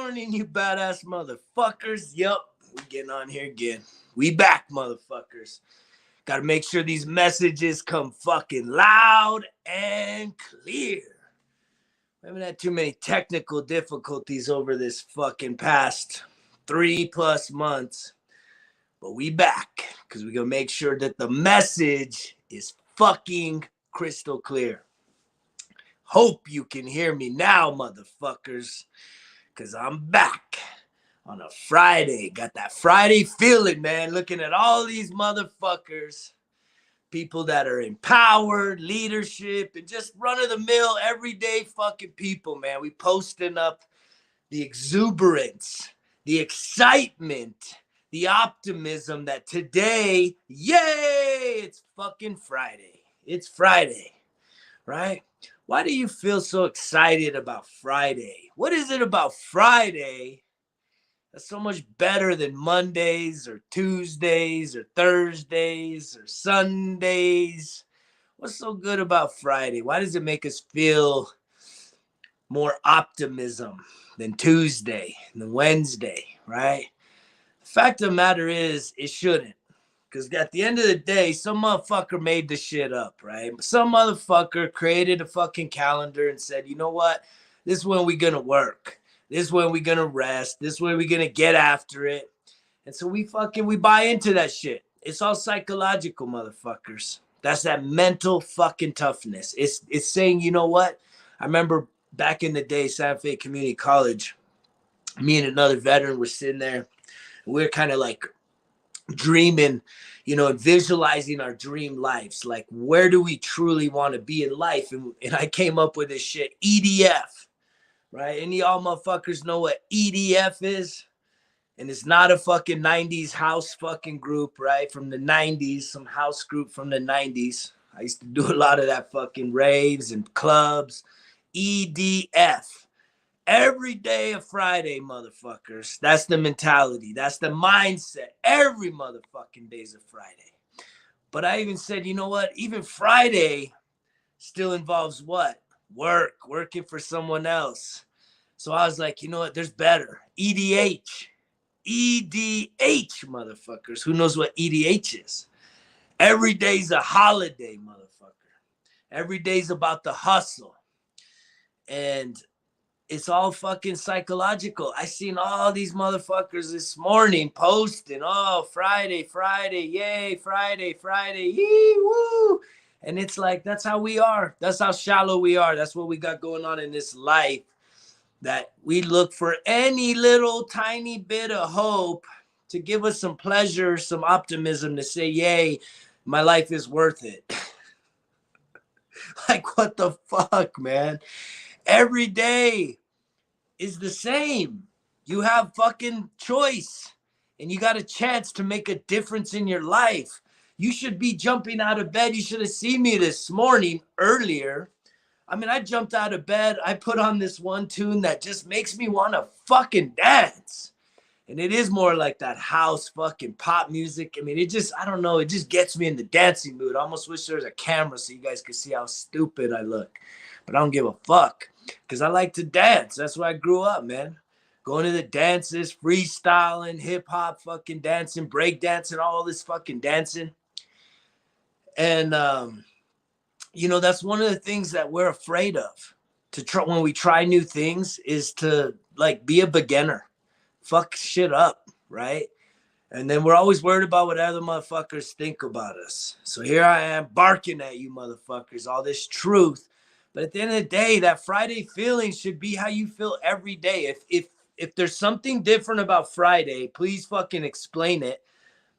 morning, you badass motherfuckers. Yup, we getting on here again. We back, motherfuckers. Gotta make sure these messages come fucking loud and clear. We haven't had too many technical difficulties over this fucking past 3+ months. But we back, because we gonna make sure that the message is fucking crystal clear. Hope you can hear me now, motherfuckers. Because I'm back on a Friday. Got that Friday feeling, man. Looking at all these motherfuckers. People that are empowered, leadership, and just run-of-the-mill, everyday fucking people, man. We posting up the exuberance, the excitement, the optimism that today, yay, it's fucking Friday. It's Friday, right? Why do you feel so excited about Friday? What is it about Friday that's so much better than Mondays or Tuesdays or Thursdays or Sundays? What's so good about Friday? Why does it make us feel more optimism than Tuesday and than Wednesday, right? The fact of the matter is, it shouldn't. Because at the end of the day, some motherfucker made the shit up, right? Some motherfucker created a fucking calendar and said, you know what? This is when we gonna work. This is when we gonna rest. This is when we gonna get after it. And so we buy into that shit. It's all psychological, motherfuckers. That's that mental fucking toughness. It's saying, you know what? I remember back in the day, Santa Fe Community College, me and another veteran were sitting there. And we were kind of like dreaming, and visualizing our dream lives. Like, where do we truly want to be in life? And I came up with this shit, EDF, right? Any y'all motherfuckers know what EDF is? And it's not a fucking 90s house fucking group, right? From the 90s, some house group from the 90s. I used to do a lot of that fucking raves and clubs. EDF. Every day of Friday, motherfuckers. That's the mentality. That's the mindset. Every motherfucking day's a Friday. But I even said, you know what? Even Friday still involves what? Working for someone else. So I was like, you know what? There's better. EDH. EDH, motherfuckers. Who knows what EDH is? Every day's a holiday, motherfucker. Every day's about the hustle. And it's all fucking psychological. I seen all these motherfuckers this morning posting, oh, Friday, yay, Friday, yee, woo. And it's like, that's how we are. That's how shallow we are. That's what we got going on in this life, that we look for any little tiny bit of hope to give us some pleasure, some optimism, to say, yay, my life is worth it. Like, what the fuck, man? Every day is the same. You have fucking choice, and you got a chance to make a difference in your life. You should be jumping out of bed. You should have seen me this morning earlier. I mean, I jumped out of bed. I put on this one tune that just makes me want to fucking dance. And it is more like that house fucking pop music. I mean, I don't know. It just gets me in the dancing mood. I almost wish there was a camera so you guys could see how stupid I look. But I don't give a fuck, because I like to dance. That's where I grew up, man. Going to the dances, freestyling, hip-hop, fucking dancing, break dancing, all this fucking dancing. And, that's one of the things that we're afraid of to try when we try new things, is to, like, be a beginner. Fuck shit up, right? And then we're always worried about what other motherfuckers think about us. So here I am barking at you motherfuckers, all this truth. But at the end of the day, that Friday feeling should be how you feel every day. If there's something different about Friday, please fucking explain it.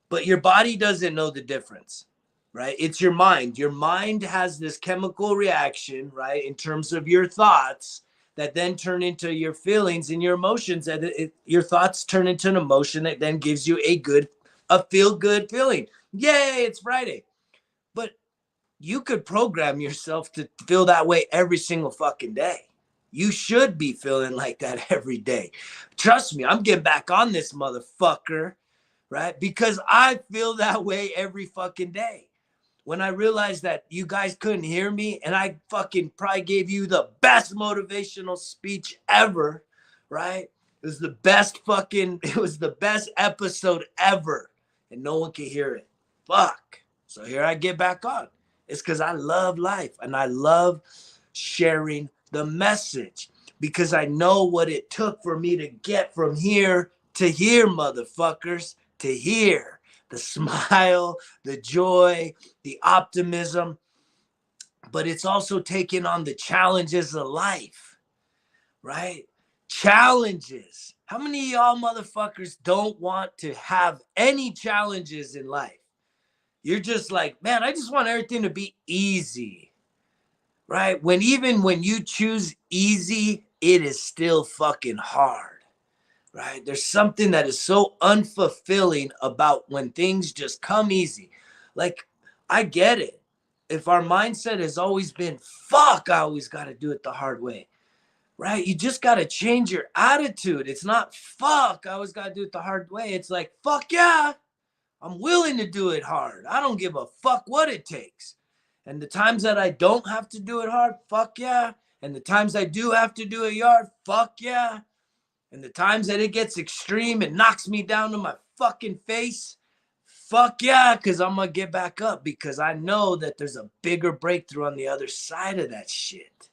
But your body doesn't know the difference, right? It's your mind. Your mind has this chemical reaction, right, in terms of your thoughts, that then turn into your feelings and your emotions. And your thoughts turn into an emotion that then gives you a feel-good feeling. Yay, it's Friday. But you could program yourself to feel that way every single fucking day. You should be feeling like that every day. Trust me, I'm getting back on this motherfucker, right? Because I feel that way every fucking day. When I realized that you guys couldn't hear me, and I fucking probably gave you the best motivational speech ever, right? It was the best fucking, it was the best episode ever. And no one could hear it. Fuck. So here I get back on. It's because I love life and I love sharing the message because I know what it took for me to get from here to here, motherfuckers, to here. The smile, the joy, the optimism, but it's also taking on the challenges of life, right? Challenges. How many of y'all motherfuckers don't want to have any challenges in life? You're just like, man, I just want everything to be easy, right? Even when you choose easy, it is still fucking hard, right? There's something that is so unfulfilling about when things just come easy. Like, I get it. If our mindset has always been, fuck, I always got to do it the hard way, right? You just got to change your attitude. It's not, fuck, I always got to do it the hard way. It's like, fuck yeah, I'm willing to do it hard. I don't give a fuck what it takes. And the times that I don't have to do it hard, fuck yeah. And the times I do have to do it hard, fuck yeah. And the times that it gets extreme and knocks me down to my fucking face, fuck yeah, because I'm going to get back up because I know that there's a bigger breakthrough on the other side of that shit.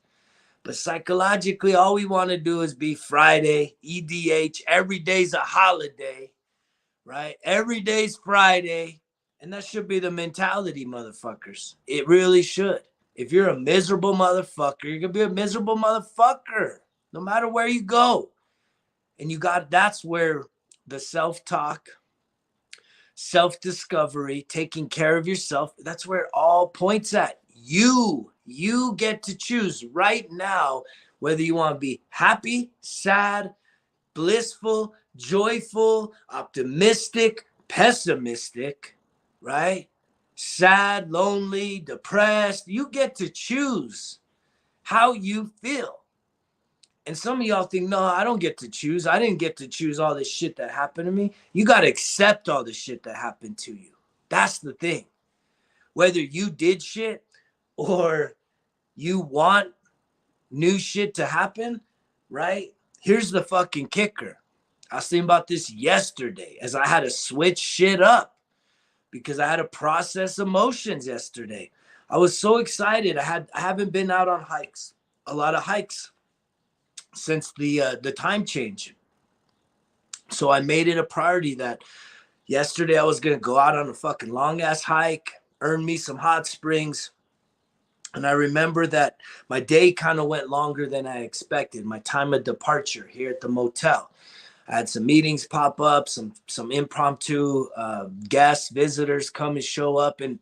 But psychologically, all we want to do is be Friday, EDH, every day's a holiday, right? Every day's Friday. And that should be the mentality, motherfuckers. It really should. If you're a miserable motherfucker, you're going to be a miserable motherfucker no matter where you go. And that's where the self-talk, self-discovery, taking care of yourself, that's where it all points at. You get to choose right now whether you want to be happy, sad, blissful, joyful, optimistic, pessimistic, right? Sad, lonely, depressed. You get to choose how you feel. And some of y'all think, no, I don't get to choose. I didn't get to choose all this shit that happened to me. You got to accept all the shit that happened to you. That's the thing. Whether you did shit or you want new shit to happen, right? Here's the fucking kicker. I was thinking about this yesterday as I had to switch shit up because I had to process emotions yesterday. I was so excited. I haven't been out on hikes, a lot of hikes since the time change. So I made it a priority that yesterday I was going to go out on a fucking long ass hike, earn me some hot springs. And I remember that my day kind of went longer than I expected, my time of departure here at the motel. I had some meetings pop up, some impromptu guests, visitors come and show up and,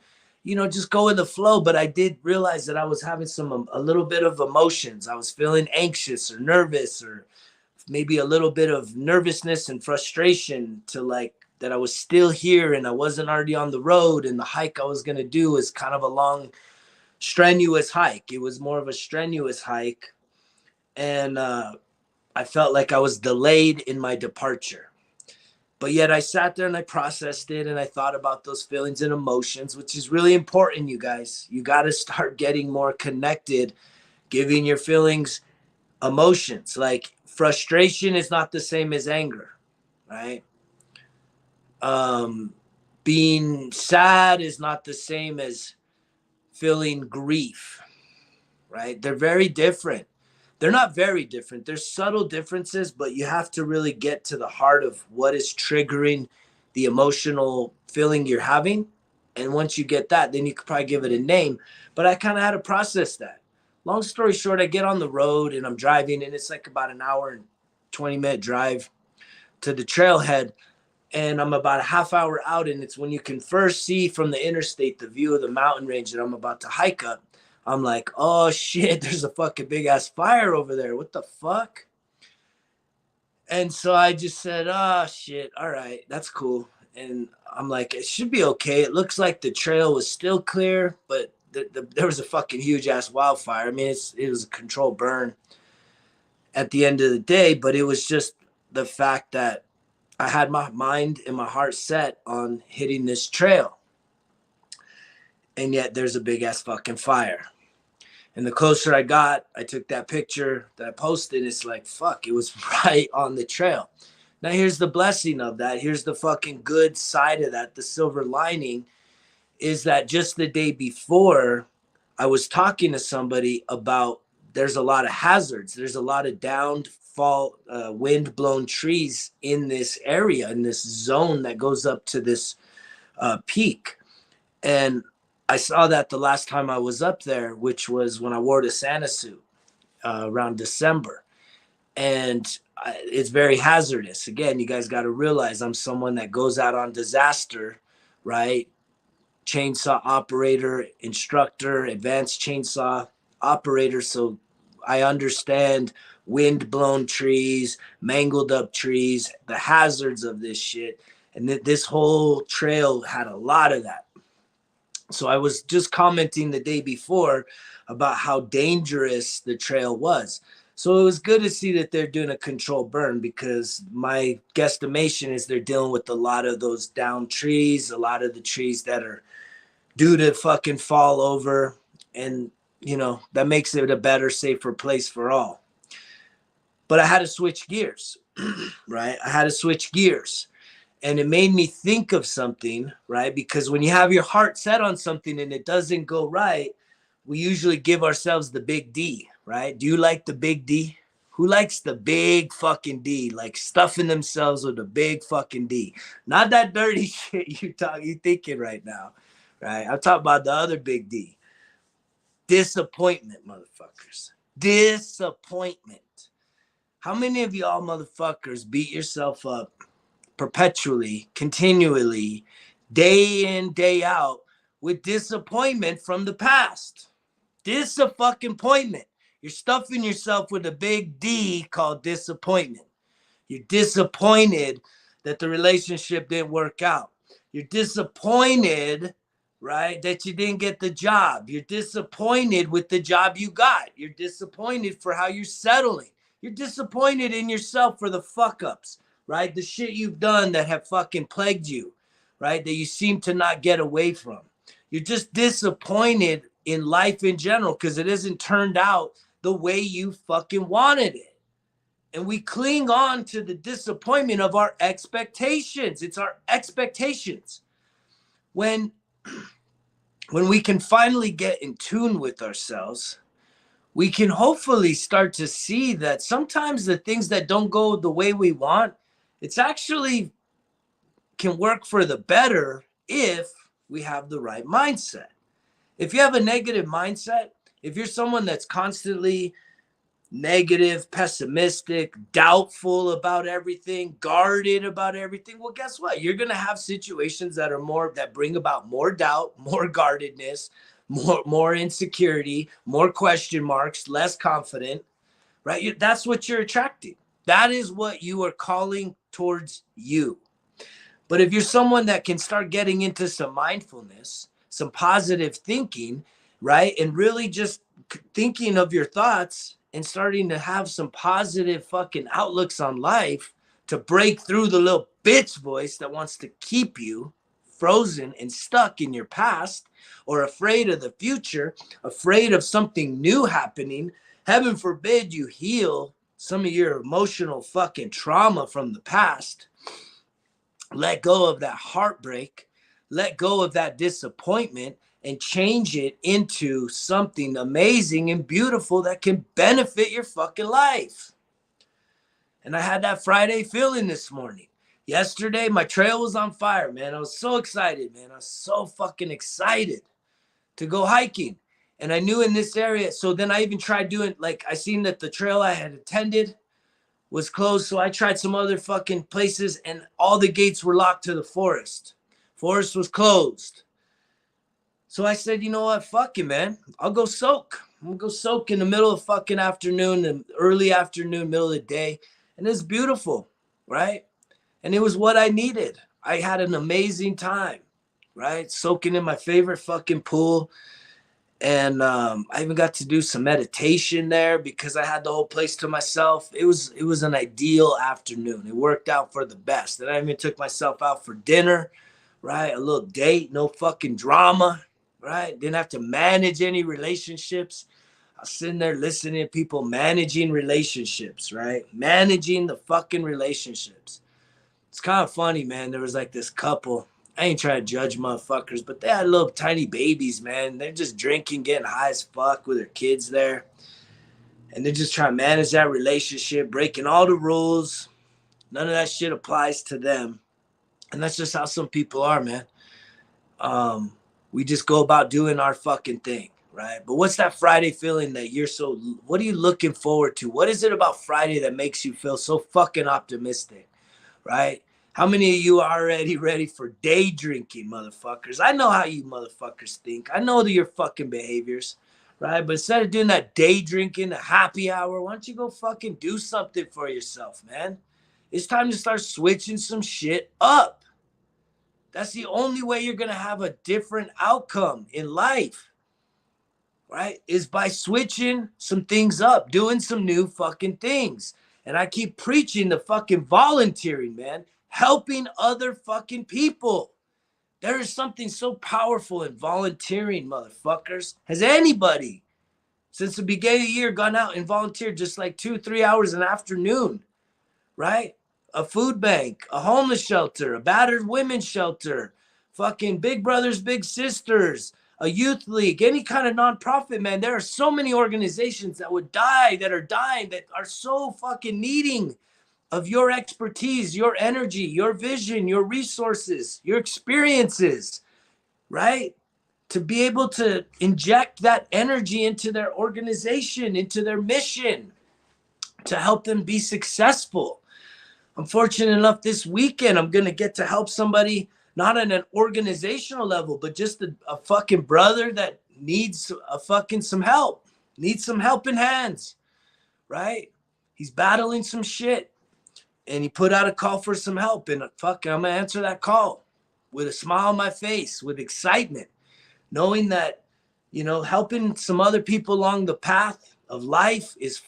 just go with the flow. But I did realize that I was having a little bit of emotions. I was feeling anxious or nervous or maybe a little bit of nervousness and frustration to like that I was still here and I wasn't already on the road. And the hike I was going to do is kind of a long, strenuous hike. It was more of a strenuous hike. And I felt like I was delayed in my departure. But yet I sat there and I processed it and I thought about those feelings and emotions, which is really important, you guys. You got to start getting more connected, giving your feelings emotions. Like frustration is not the same as anger, right? Being sad is not the same as feeling grief, right? They're very different. They're not very different. There's subtle differences, but you have to really get to the heart of what is triggering the emotional feeling you're having. And once you get that, then you could probably give it a name. But I kind of had to process that. Long story short, I get on the road and I'm driving and it's like about an hour and 20-minute drive to the trailhead. And I'm about a half hour out. And it's when you can first see from the interstate the view of the mountain range that I'm about to hike up. I'm like, oh shit, there's a fucking big ass fire over there. What the fuck? And so I just said, oh shit, all right, that's cool. And I'm like, it should be okay. It looks like the trail was still clear, but there was a fucking huge ass wildfire. I mean, it was a controlled burn at the end of the day, but it was just the fact that I had my mind and my heart set on hitting this trail. And yet there's a big ass fucking fire. And the closer I got, I took that picture that I posted. It's like, fuck, it was right on the trail. Now, here's the blessing of that. Here's the fucking good side of that. The silver lining is that just the day before, I was talking to somebody about there's a lot of hazards. There's a lot of downfall, wind blown trees in this area, in this zone that goes up to this peak. And I saw that the last time I was up there, which was when I wore the Santa suit around December. And it's very hazardous. Again, you guys got to realize I'm someone that goes out on disaster, right? Chainsaw operator, instructor, advanced chainsaw operator. So I understand wind blown trees, mangled up trees, the hazards of this shit. And this whole trail had a lot of that. So I was just commenting the day before about how dangerous the trail was. So it was good to see that they're doing a controlled burn, because my guesstimation is they're dealing with a lot of those down trees, a lot of the trees that are due to fucking fall over. And, you know, that makes it a better, safer place for all. But I had to switch gears, right? I had to switch gears. And it made me think of something, right? Because when you have your heart set on something and it doesn't go right, we usually give ourselves the big D, right? Do you like the big D? Who likes the big fucking D? Like stuffing themselves with a big fucking D. Not that dirty shit you thinking right now, right? I'm talking about the other big D. Disappointment, motherfuckers. Disappointment. How many of y'all motherfuckers beat yourself up perpetually, continually, day in, day out, with disappointment from the past? Disappointment. You're stuffing yourself with a big D called disappointment. You're disappointed that the relationship didn't work out. You're disappointed, right, that you didn't get the job. You're disappointed with the job you got. You're disappointed for how you're settling. You're disappointed in yourself for the fuck ups, right? The shit you've done that have fucking plagued you, right? That you seem to not get away from. You're just disappointed in life in general because it hasn't turned out the way you fucking wanted it. And we cling on to the disappointment of our expectations. It's our expectations. When we can finally get in tune with ourselves, we can hopefully start to see that sometimes the things that don't go the way we want, it's actually can work for the better if we have the right mindset. If you have a negative mindset, if you're someone that's constantly negative, pessimistic, doubtful about everything, guarded about everything, well, guess what? You're going to have situations that bring about more doubt, more guardedness, more insecurity, more question marks, less confident, right? That's what you're attracting. That is what you are calling towards you. But if you're someone that can start getting into some mindfulness, some positive thinking, right? And really just thinking of your thoughts and starting to have some positive fucking outlooks on life to break through the little bitch voice that wants to keep you frozen and stuck in your past, or afraid of the future, afraid of something new happening. Heaven forbid you heal some of your emotional fucking trauma from the past. Let go of that heartbreak, let go of that disappointment, and change it into something amazing and beautiful that can benefit your fucking life. And I had that Friday feeling this morning. Yesterday, my trail was on fire, man. I was so excited, man. I was so fucking excited to go hiking. And I knew in this area, so then I even tried doing, like, I seen that the trail I had attended was closed, so I tried some other fucking places, and all the gates were locked to the forest. Forest was closed. So I said, you know what? Fuck it, man. I'll go soak. I'm gonna go soak in the middle of fucking afternoon, and early afternoon, middle of the day. And it's beautiful, right? And it was what I needed. I had an amazing time, right? Soaking in my favorite fucking pool. And I even got to do some meditation there because I had the whole place to myself. It was an ideal afternoon. It worked out for the best. And I even took myself out for dinner, right? A little date, no fucking drama, right? Didn't have to manage any relationships. was sitting there listening to people managing relationships, right? Managing the fucking relationships. It's kind of funny, man. There was like this couple. I ain't trying to judge motherfuckers, but they had little tiny babies, man. They're just drinking, getting high as fuck with their kids there. And they're just trying to manage that relationship, breaking all the rules. None of that shit applies to them. And that's just how some people are, man. We just go about doing our fucking thing, right? But what's that Friday feeling that what are you looking forward to? What is it about Friday that makes you feel so fucking optimistic, right? How many of you are already ready for day drinking, motherfuckers? I know how you motherfuckers think. I know your fucking behaviors, right? But instead of doing that day drinking, a happy hour, why don't you go fucking do something for yourself, man? It's time to start switching some shit up. That's the only way you're going to have a different outcome in life, right? Is by switching some things up, doing some new fucking things. And I keep preaching the fucking volunteering, man. Helping other fucking people. There is something so powerful in volunteering, motherfuckers. Has anybody, since the beginning of the year, gone out and volunteered just like 2-3 hours in the afternoon, right? A food bank, a homeless shelter, a battered women's shelter, fucking Big Brothers, Big Sisters, a youth league, any kind of nonprofit, man. There are so many organizations that would die, that are dying, that are so fucking needing of your expertise, your energy, your vision, your resources, your experiences, right? To be able to inject that energy into their organization, into their mission, to help them be successful. I'm fortunate enough this weekend, I'm going to get to help somebody, not on an organizational level, but just a fucking brother that needs some help, needs some helping hands, right? He's battling some shit. And he put out a call for some help, and fuck, I'm gonna answer that call with a smile on my face, with excitement, knowing that, helping some other people along the path of life is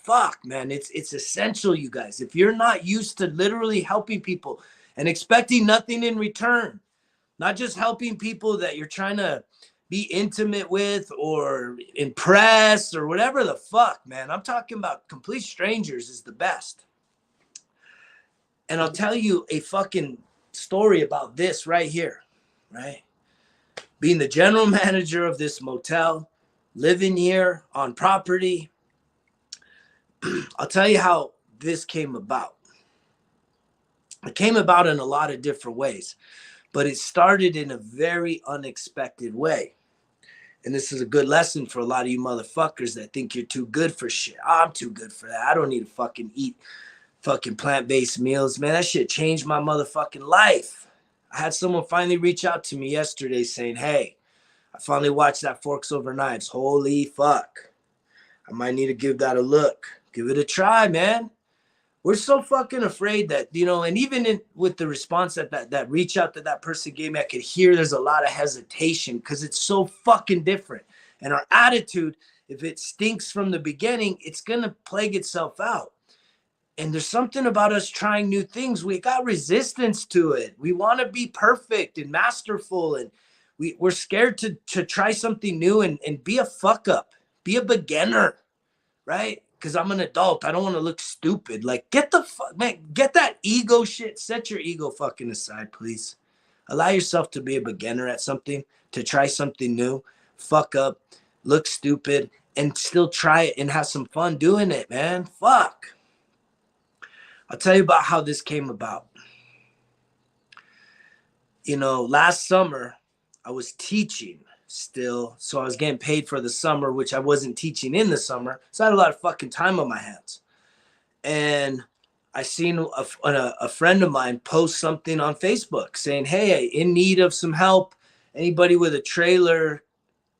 man. It's essential, you guys. If you're not used to literally helping people and expecting nothing in return, not just helping people that you're trying to be intimate with or impress or whatever the fuck, man. I'm talking about complete strangers is the best. And I'll tell you a fucking story about this right here, right? Being the general manager of this motel, living here on property. I'll tell you how this came about. It came about in a lot of different ways, but it started in a very unexpected way. And this is a good lesson for a lot of you motherfuckers that think you're too good for shit. I'm too good for that. I don't need to fucking eat fucking plant-based meals, man. That shit changed my motherfucking life. I had someone finally reach out to me yesterday saying, hey, I finally watched that Forks Over Knives. Holy fuck. I might need to give that a look. Give it a try, man. We're so fucking afraid that, and even with the response that reach out that that person gave me, I could hear there's a lot of hesitation because it's so fucking different. And our attitude, if it stinks from the beginning, it's going to plague itself out. And there's something about us trying new things. We got resistance to it. We want to be perfect and masterful. And we're scared to try something new and be a fuck up, be a beginner, right? Because I'm an adult. I don't want to look stupid. Like, get that ego shit. Set your ego fucking aside, please. Allow yourself to be a beginner at something, to try something new, fuck up, look stupid, and still try it and have some fun doing it, man. Fuck. I'll tell you about how this came about. Last summer, I was teaching still. So I was getting paid for the summer, which I wasn't teaching in the summer. So I had a lot of fucking time on my hands. And I seen a friend of mine post something on Facebook saying, hey, in need of some help. Anybody with a trailer?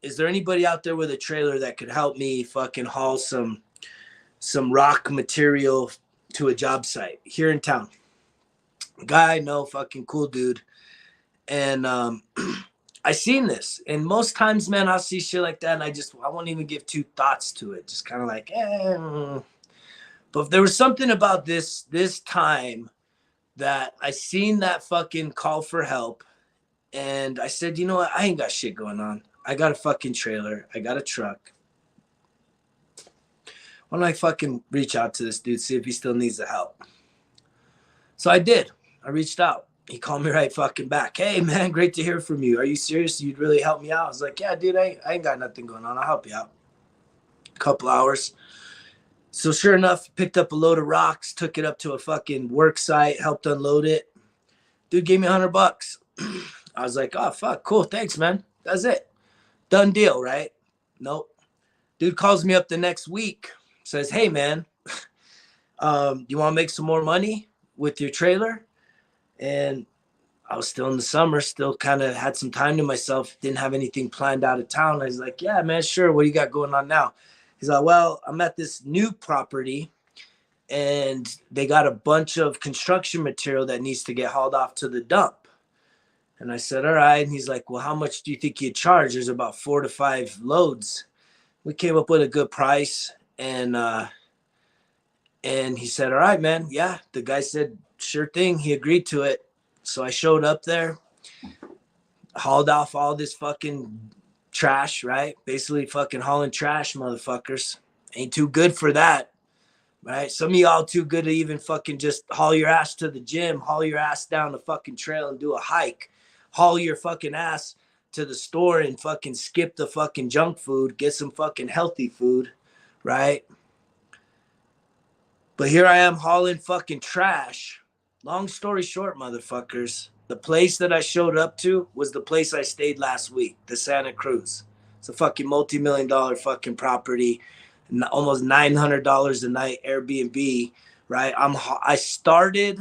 Is there anybody out there with a trailer that could help me fucking haul some rock material to a job site here in town? Guy, no, fucking cool dude. And I seen this, and most times, man, I'll see shit like that, and I won't even give two thoughts to it. Just kind of like, But if there was something about this time that I seen that fucking call for help, and I said, what? I ain't got shit going on. I got a fucking trailer. I got a truck. Why don't I fucking reach out to this dude, see if he still needs the help? So I did. I reached out. He called me right fucking back. Hey, man, great to hear from you. Are you serious? You'd really help me out? I was like, yeah, dude, I ain't got nothing going on. I'll help you out. A couple hours. So sure enough, picked up a load of rocks, took it up to a fucking work site, helped unload it. Dude gave me $100. I was like, oh, fuck, cool. Thanks, man. That's it. Done deal, right? Nope. Dude calls me up the next week, says, hey, man, you want to make some more money with your trailer? And I was still in the summer, still kind of had some time to myself, didn't have anything planned out of town. I was like, yeah, man, sure. What do you got going on now? He's like, well, I'm at this new property and they got a bunch of construction material that needs to get hauled off to the dump. And I said, all right. And he's like, well, how much do you think you charge? There's about 4 to 5 loads. We came up with a good price. And he said, all right, man. Yeah. The guy said, sure thing. He agreed to it. So I showed up there, hauled off all this fucking trash, right? Basically fucking hauling trash, motherfuckers. Ain't too good for that, right? Some of y'all too good to even fucking just haul your ass to the gym, haul your ass down the fucking trail and do a hike, haul your fucking ass to the store and fucking skip the fucking junk food, get some fucking healthy food, right? But here I am hauling fucking trash. Long story short, motherfuckers, the place that I showed up to was the place I stayed last week, the Santa Cruz. It's a fucking multi-million-dollar fucking property, almost $900 a night Airbnb, right? I started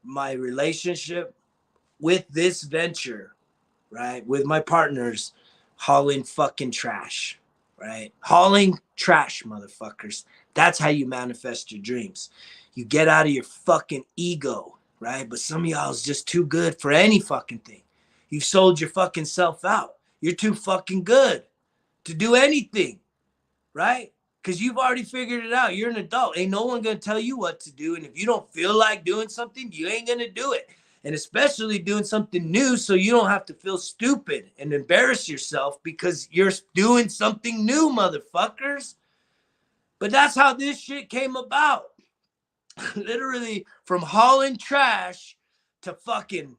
my relationship with this venture, right, with my partners, hauling fucking trash, right? Hauling trash, motherfuckers. That's how you manifest your dreams. You get out of your fucking ego, right? But some of y'all is just too good for any fucking thing. You've sold your fucking self out. You're too fucking good to do anything, right? Because you've already figured it out. You're an adult. Ain't no one going to tell you what to do. And if you don't feel like doing something, you ain't going to do it. And especially doing something new so you don't have to feel stupid and embarrass yourself because you're doing something new, motherfuckers. But that's how this shit came about. Literally from hauling trash to fucking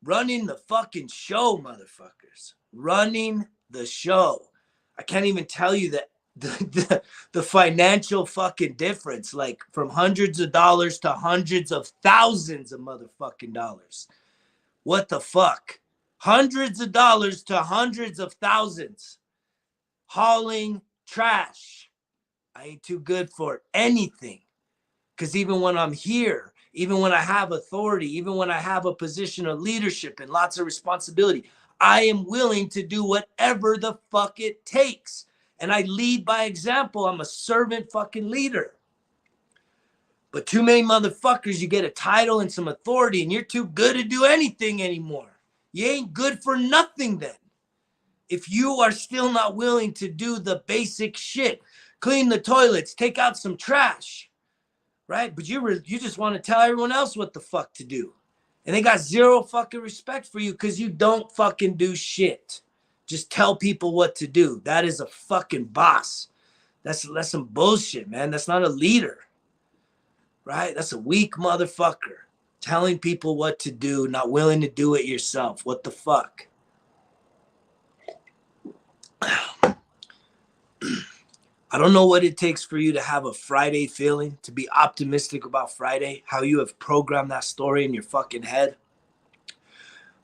running the fucking show, motherfuckers. Running the show. I can't even tell you that the financial fucking difference, like from hundreds of dollars to hundreds of thousands of motherfucking dollars. What the fuck? Hundreds of dollars to hundreds of thousands. Hauling trash. I ain't too good for anything. Because even when I'm here, even when I have authority, even when I have a position of leadership and lots of responsibility, I am willing to do whatever the fuck it takes. And I lead by example. I'm a servant fucking leader. But too many motherfuckers, you get a title and some authority and you're too good to do anything anymore. You ain't good for nothing then. If you are still not willing to do the basic shit, clean the toilets, take out some trash, right? But you just want to tell everyone else what the fuck to do. And they got zero fucking respect for you because you don't fucking do shit. Just tell people what to do. That is a fucking boss. That's some bullshit, man. That's not a leader, right? That's a weak motherfucker. Telling people what to do, not willing to do it yourself. What the fuck? I don't know what it takes for you to have a Friday feeling, to be optimistic about Friday, how you have programmed that story in your fucking head.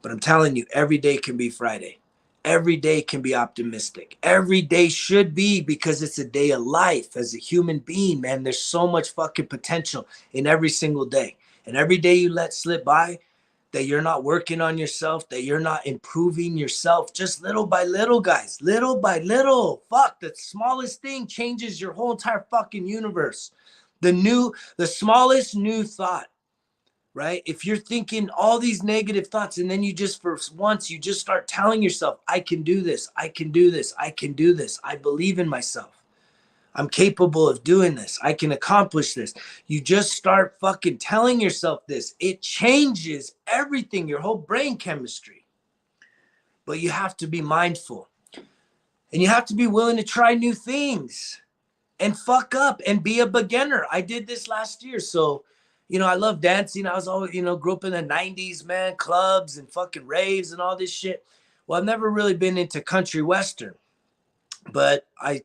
But I'm telling you, every day can be Friday. Every day can be optimistic. Every day should be, because it's a day of life as a human being, man. There's so much fucking potential in every single day. And every day you let slip by, that you're not working on yourself, that you're not improving yourself, just little by little, guys, little by little. Fuck, the smallest thing changes your whole entire fucking universe. The smallest new thought, right? If you're thinking all these negative thoughts and then you just, for once, you just start telling yourself, I can do this, I can do this, I can do this. I believe in myself. I'm capable of doing this. I can accomplish this. You just start fucking telling yourself this. It changes everything, your whole brain chemistry. But you have to be mindful. And you have to be willing to try new things. and fuck up and be a beginner. I did this last year. So, I love dancing. I was always, grew up in the 90s, man, clubs and fucking raves and all this shit. Well, I've never really been into country western, but I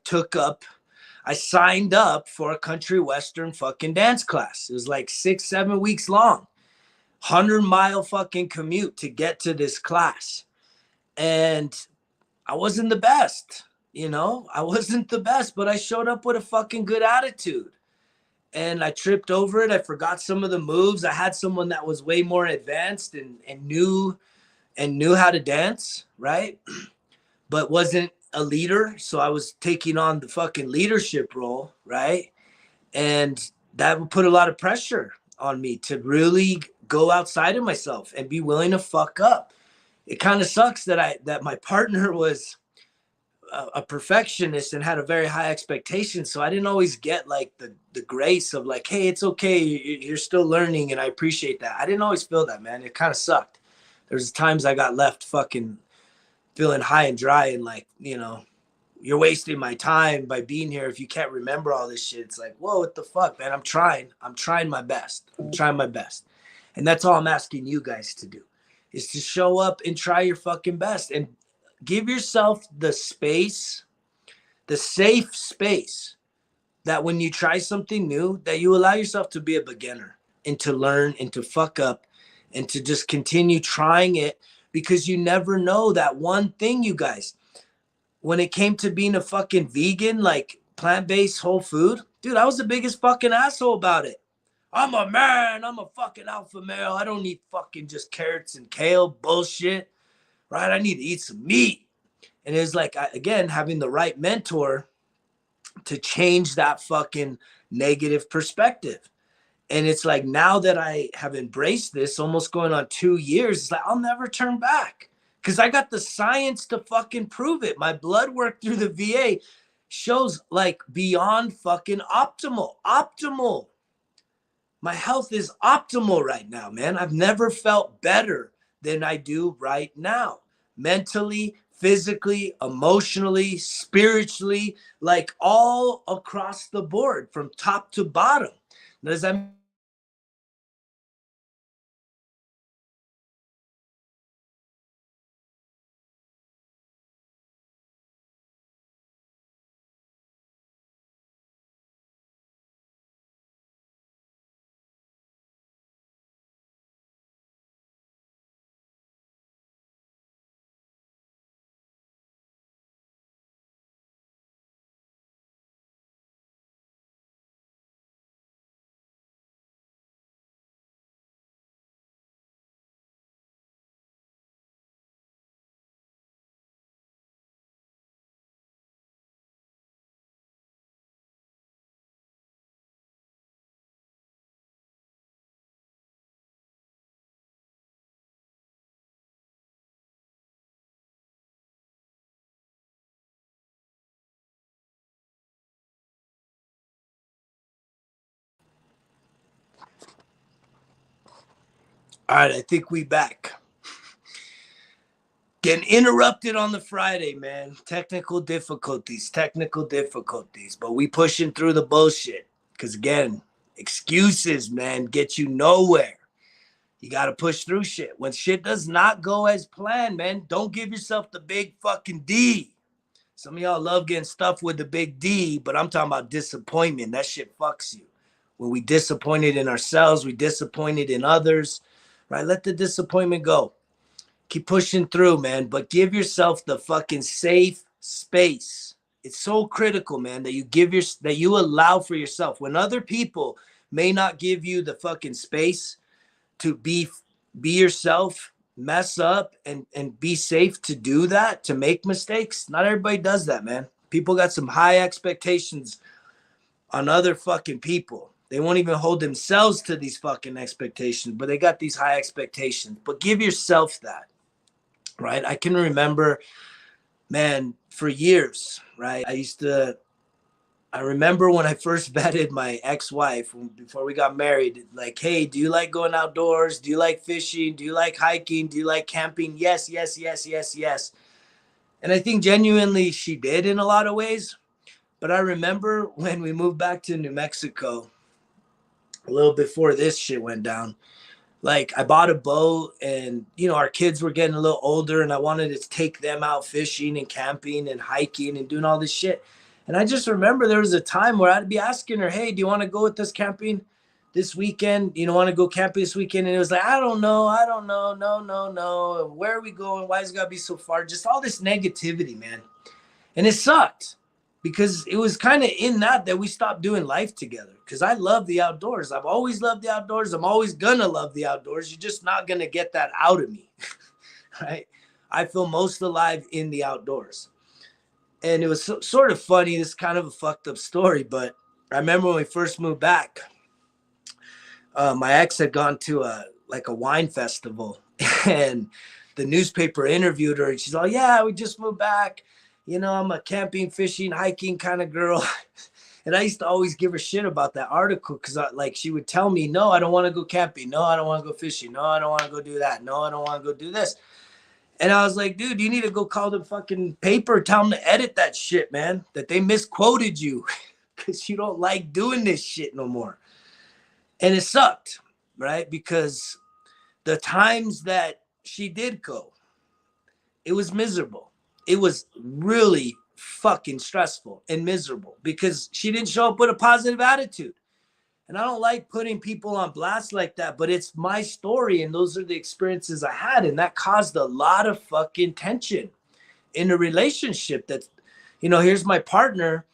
signed up for a country western fucking dance class. It was like 6-7 weeks long, 100-mile fucking commute to get to this class. And I wasn't the best, I wasn't the best, but I showed up with a fucking good attitude. And I tripped over it. I forgot some of the moves. I had someone that was way more advanced and knew how to dance, right? But wasn't a leader. So I was taking on the fucking leadership role, right? And that would put a lot of pressure on me to really go outside of myself and be willing to fuck up. It kind of sucks that my partner was a perfectionist and had a very high expectation. So I didn't always get like the grace of like, hey, it's okay. You're still learning. And I appreciate that. I didn't always feel that, man. It kind of sucked. There's times I got left fucking feeling high and dry and like, you're wasting my time by being here. If you can't remember all this shit, it's like, whoa, what the fuck, man? I'm trying my best. And that's all I'm asking you guys to do is to show up and try your fucking best and give yourself the space, the safe space that when you try something new, that you allow yourself to be a beginner and to learn and to fuck up and to just continue trying it, because you never know that one thing, you guys. When it came to being a fucking vegan, like plant-based whole food, dude, I was the biggest fucking asshole about it. I'm a man. I'm a fucking alpha male. I don't need fucking just carrots and kale bullshit, right? I need to eat some meat. And it's like, again, having the right mentor to change that fucking negative perspective. And it's like, now that I have embraced this, almost going on 2 years, it's like, I'll never turn back. Because I got the science to fucking prove it. My blood work through the VA shows like beyond fucking optimal. My health is optimal right now, man. I've never felt better than I do right now. Mentally, physically, emotionally, spiritually, like all across the board from top to bottom. Does that All right, I think we back. Getting interrupted on the Friday, man. Technical difficulties. But we pushing through the bullshit. Because again, excuses, man, get you nowhere. You got to push through shit. When shit does not go as planned, man, don't give yourself the big fucking D. Some of y'all love getting stuff with the big D, but I'm talking about disappointment. That shit fucks you. When we disappointed in ourselves, we disappointed in others, right? Let the disappointment go. Keep pushing through, man, but give yourself the fucking safe space. It's so critical, man, that you allow for yourself. When other people may not give you the fucking space to be yourself, mess up, and be safe to do that, to make mistakes. Not everybody does that, man. People got some high expectations on other fucking people. They won't even hold themselves to these fucking expectations, but they got these high expectations. But give yourself that, right? I can remember, man, for years, right? I remember when I first vetted my ex-wife before we got married, like, hey, do you like going outdoors? Do you like fishing? Do you like hiking? Do you like camping? Yes, yes, yes, yes, yes. And I think genuinely she did in a lot of ways. But I remember when we moved back to New Mexico, a little before this shit went down, like I bought a boat and, you know, our kids were getting a little older and I wanted to take them out fishing and camping and hiking and doing all this shit. And I just remember there was a time where I'd be asking her, hey, do you want to go with us camping this weekend? You know, want to go camping this weekend? And it was like, I don't know. No. Where are we going? Why is it got to be so far? Just all this negativity, man. And it sucked because it was kind of in that we stopped doing life together. Because I love the outdoors. I've always loved the outdoors. I'm always going to love the outdoors. You're just not going to get that out of me, right? I feel most alive in the outdoors. And it was sort of funny. This is kind of a fucked up story, but I remember when we first moved back, my ex had gone to a wine festival and the newspaper interviewed her and she's like, yeah, we just moved back. You know, I'm a camping, fishing, hiking kind of girl. And I used to always give her shit about that article because she would tell me, no, I don't want to go camping. No, I don't want to go fishing. No, I don't want to go do that. No, I don't want to go do this. And I was like, dude, you need to go call the fucking paper, tell them to edit that shit, man, that they misquoted you because you don't like doing this shit no more. And it sucked, right? Because the times that she did go, it was miserable. It was really fucking stressful and miserable because she didn't show up with a positive attitude. And I don't like putting people on blast like that, but it's my story and those are the experiences I had. And that caused a lot of fucking tension in a relationship that, you know, here's my partner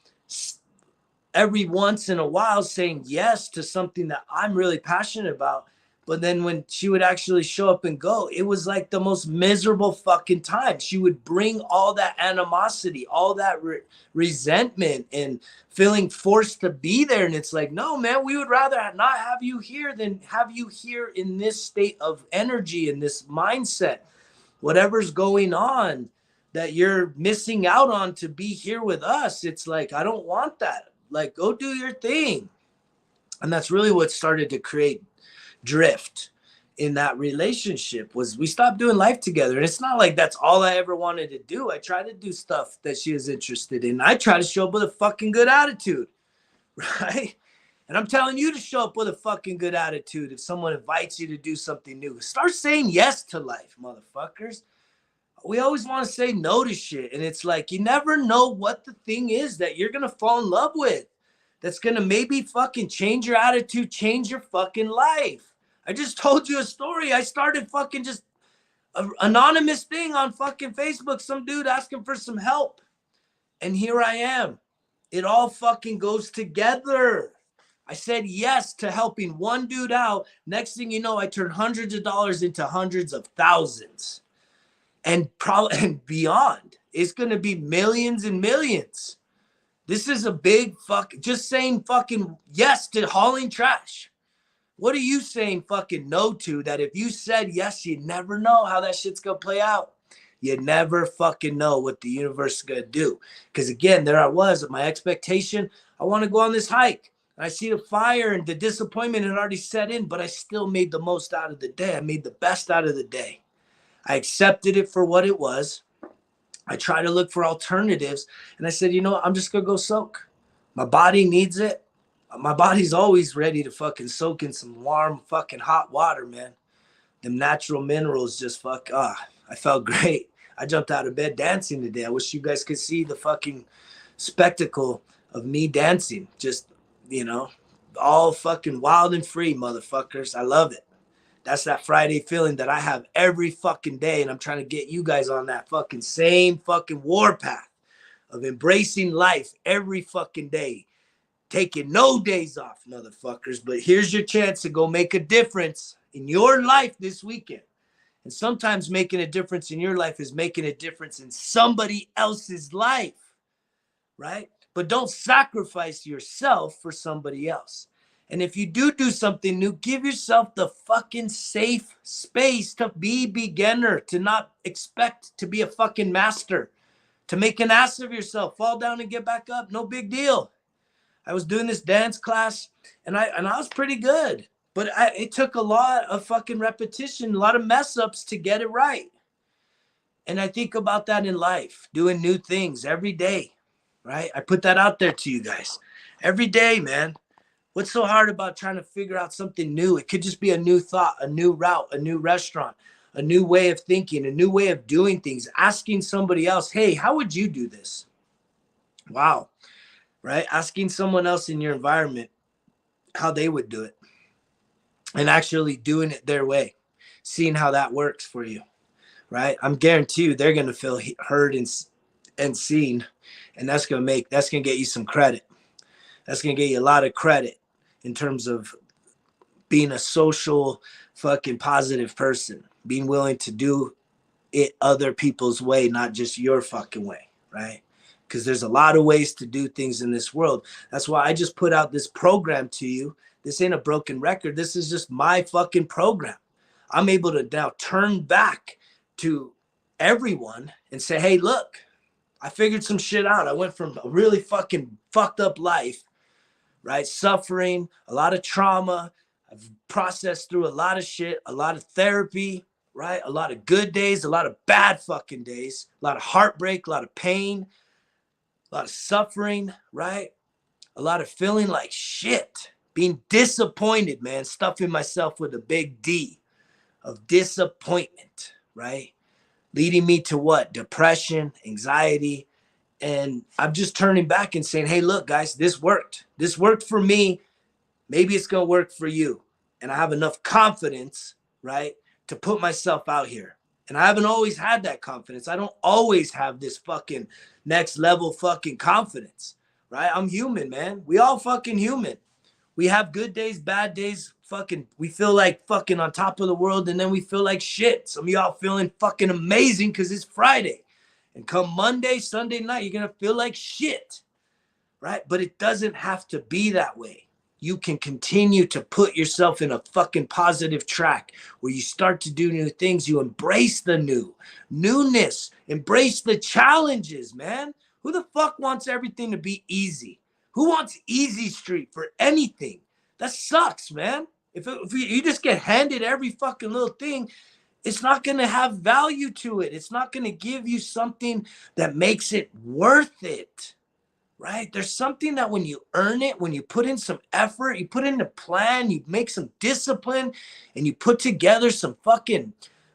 every once in a while saying yes to something that I'm really passionate about. But then when she would actually show up and go, it was like the most miserable fucking time. She would bring all that animosity, all that resentment and feeling forced to be there. And it's like, no, man, we would rather not have you here than have you here in this state of energy and this mindset. Whatever's going on that you're missing out on to be here with us. It's like, I don't want that. Like, go do your thing. And that's really what started to create drift in that relationship was we stopped doing life together. And it's not like that's all I ever wanted to do. I tried to do stuff that she was interested in. I try to show up with a fucking good attitude, right? And I'm telling you to show up with a fucking good attitude if someone invites you to do something new. Start saying yes to life, motherfuckers. We always want to say no to shit. And it's like, you never know what the thing is that you're going to fall in love with. That's going to maybe fucking change your attitude, change your fucking life. I just told you a story. I started fucking just an anonymous thing on fucking Facebook. Some dude asking for some help. And here I am. It all fucking goes together. I said yes to helping one dude out. Next thing you know, I turned hundreds of dollars into hundreds of thousands. And probably and beyond. It's going to be millions and millions. This is a big just saying fucking yes to hauling trash. What are you saying fucking no to that if you said yes, you never know how that shit's going to play out. You never fucking know what the universe is going to do. Because again, there I was at my expectation. I want to go on this hike. And I see the fire and the disappointment had already set in, but I still made the most out of the day. I made the best out of the day. I accepted it for what it was. I try to look for alternatives. And I said, you know what? I'm just going to go soak. My body needs it. My body's always ready to fucking soak in some warm fucking hot water, man. Them natural minerals just I felt great. I jumped out of bed dancing today. I wish you guys could see the fucking spectacle of me dancing. Just, you know, all fucking wild and free, motherfuckers. I love it. That's that Friday feeling that I have every fucking day. And I'm trying to get you guys on that fucking same fucking warpath of embracing life every fucking day. Taking no days off, motherfuckers. But here's your chance to go make a difference in your life this weekend. And sometimes making a difference in your life is making a difference in somebody else's life, right? But don't sacrifice yourself for somebody else. And if you do something new, give yourself the fucking safe space to be beginner, to not expect to be a fucking master, to make an ass of yourself, fall down and get back up. No big deal. I was doing this dance class and I was pretty good, but it took a lot of fucking repetition, a lot of mess ups to get it right. And I think about that in life, doing new things every day. right? I put that out there to you guys every day, man. What's so hard about trying to figure out something new? It could just be a new thought, a new route, a new restaurant, a new way of thinking, a new way of doing things. Asking somebody else, hey, how would you do this? Wow, right? Asking someone else in your environment how they would do it and actually doing it their way, seeing how that works for you, right? I'm guarantee you they're going to feel heard and seen, and that's going to get you some credit. That's going to get you a lot of credit in terms of being a social fucking positive person, being willing to do it other people's way, not just your fucking way, right? Because there's a lot of ways to do things in this world. That's why I just put out this program to you. This ain't a broken record. This is just my fucking program. I'm able to now turn back to everyone and say, hey, look, I figured some shit out. I went from a really fucking fucked up life, right? Suffering, a lot of trauma. I've processed through a lot of shit, a lot of therapy, right? A lot of good days, a lot of bad fucking days, a lot of heartbreak, a lot of pain, a lot of suffering, right? A lot of feeling like shit, being disappointed, man, stuffing myself with a big D of disappointment, right? Leading me to what? Depression, anxiety. And I'm just turning back and saying, hey, look, guys, this worked. This worked for me. Maybe it's going to work for you. And I have enough confidence, right, to put myself out here. And I haven't always had that confidence. I don't always have this fucking next level fucking confidence, right? I'm human, man. We all fucking human. We have good days, bad days. Fucking, we feel like fucking on top of the world, and then we feel like shit. Some of y'all feeling fucking amazing because it's Friday. And come Monday, Sunday night, you're going to feel like shit, right? But it doesn't have to be that way. You can continue to put yourself in a fucking positive track where you start to do new things. You embrace the newness, embrace the challenges, man. Who the fuck wants everything to be easy? Who wants easy street for anything? That sucks, man. If you just get handed every fucking little thing, it's not going to have value to it. It's not going to give you something that makes it worth it. Right? There's something that when you earn it, when you put in some effort, you put in a plan, you make some discipline, and you put together some fucking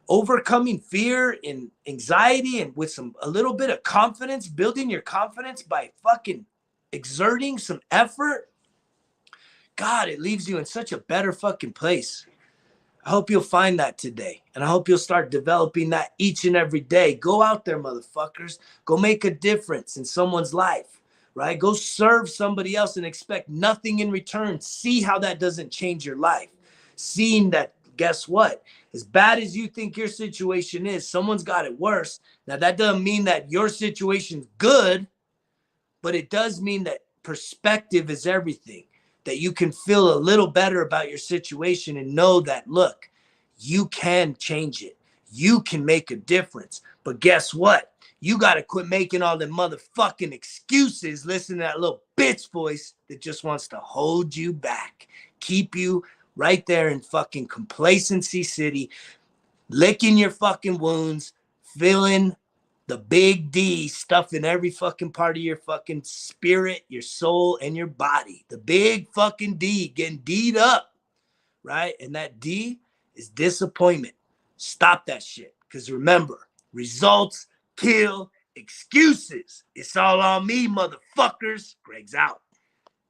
overcoming fear and anxiety and with a little bit of confidence, building your confidence by fucking exerting some effort. God, it leaves you in such a better fucking place. I hope you'll find that today. And I hope you'll start developing that each and every day. Go out there, motherfuckers. Go make a difference in someone's life. Right? Go serve somebody else and expect nothing in return. See how that doesn't change your life. Seeing that, guess what? As bad as you think your situation is, someone's got it worse. Now, that doesn't mean that your situation's good, but it does mean that perspective is everything. That you can feel a little better about your situation and know that, look, you can change it. You can make a difference. But guess what? You got to quit making all the motherfucking excuses. Listen to that little bitch voice that just wants to hold you back. Keep you right there in fucking complacency city, licking your fucking wounds, feeling the big D stuff in every fucking part of your fucking spirit, your soul, and your body. The big fucking D getting D'd up, right? And that D is disappointment. Stop that shit. Because remember, results kill excuses. It's all on me, motherfuckers. Greg's out.